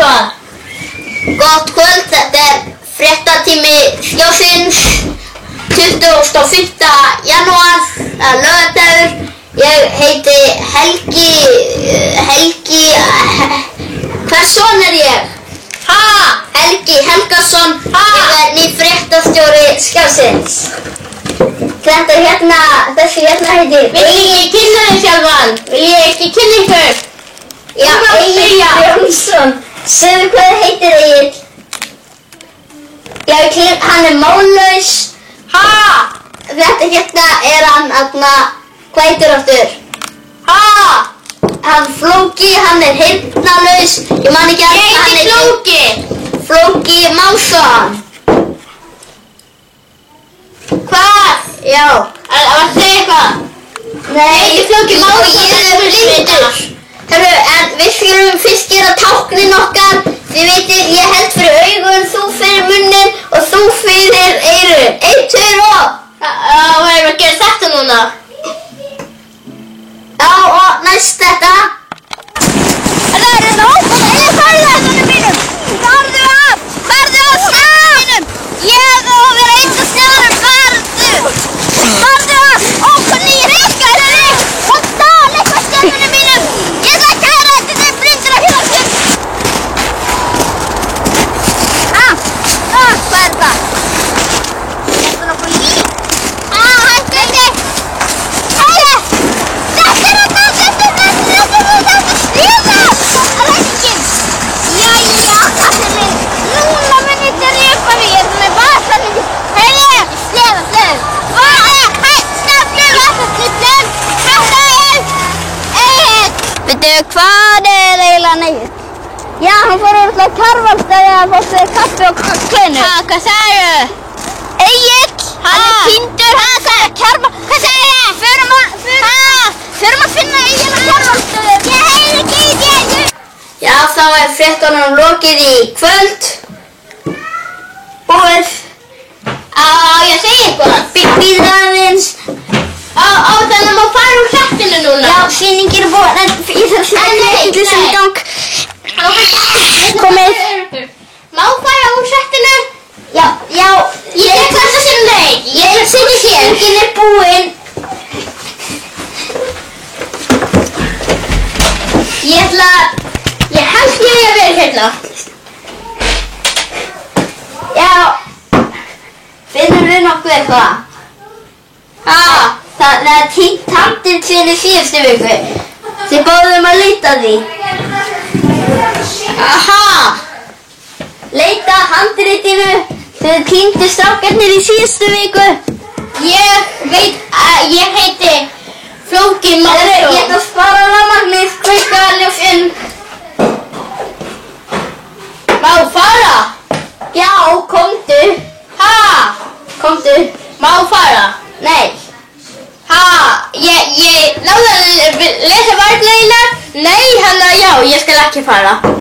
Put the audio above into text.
eitthvað? Gott kvöld, þetta fréttatími Skjásins 25. janúar, laugardagur. Ég heiti Helgi, hvers son ég? Helgi Helgason. Ég ný fréttastjóri Skjásins. Þessi hérna heitir... Vil ég ekki kynna þig sjálfan? Vil ég ekki kynna ykkur? Já, Egill Jónsson. Segðu hvað þið heitir, Egill. Já, hann mállaus. Þetta hérna hann hvað heitir aftur? Hann Flóki, hann heyrnarlaus. Ég man ekki að Ég heiti Flóki. Flóki Másson. Hvað? Já. Var það eitthvað? Nei, Ég heiti Flóki Másson. Ég er blindur. Hörru, en við skulum fyrst gera táknin okkar. Þið veitir, ég held fyrir augun, þú fyrir munnin og þú fyrir eyrun. 1, 2 og... Hvað erum við að gera þetta núna? Já, og næst þetta. Það er þetta hópa, farðu að þessum mínum. Farðu af stjánum mínum. Ég á að vera einn af stjánum, farðu af. Ókunni, ég reyka henni og stál eitthvað stjánum mínum. Ég ætla að kæra þetta þegar blindur að hjá þér. Hvað er þetta? Er þetta nokkuð líf? Hættu þig. Heiði, þetta er að stríða. Rækkin. Jæja, allir mig. Núna mun ég til répa mig. Ég er með vasanum. Heiði, sleða. Snabblum. Veitu, hvað er eiginlega Egill? Já, hann fór úr til Kjarvalsstaði að fá sér kaffi og kleinur. Hvað sagðirðu? Egill, hann er týndur. Hvað sagði ég? Förum að finna Egill á Kjarvalsstaði. Ég heyri ekki í þér. Já, þá er fréttunum lokið í kvöld. Búið. Ég segi eitthvað. Bíða aðeins. Þannig að má fara úr hrettinu núna. Já, sýningin er búin, en ég þarf að setja eitthvað sem í gang. Komið. Má fara úr hrettinu? Já. Ég tek þetta sem nei. Ég sitja hér. Sýningin er búin. Ég held ég að vera hérna. Já. Finnum við nokkuð eitthvað? Það er týnt handrit fyrir síðustu viku. Þið báðum að leita að því. Leita að handritinu. Þið týndu strákarnir í síðustu viku. Ég heiti Flóki Másson. Ég ætla að spara rafmagnið, kveikja ljósin. Má fara? Já, komdu. Komdu. Má fara? Nei. Ég náðu að lesa varnirnar. Nei, já, ég skal ekki fara.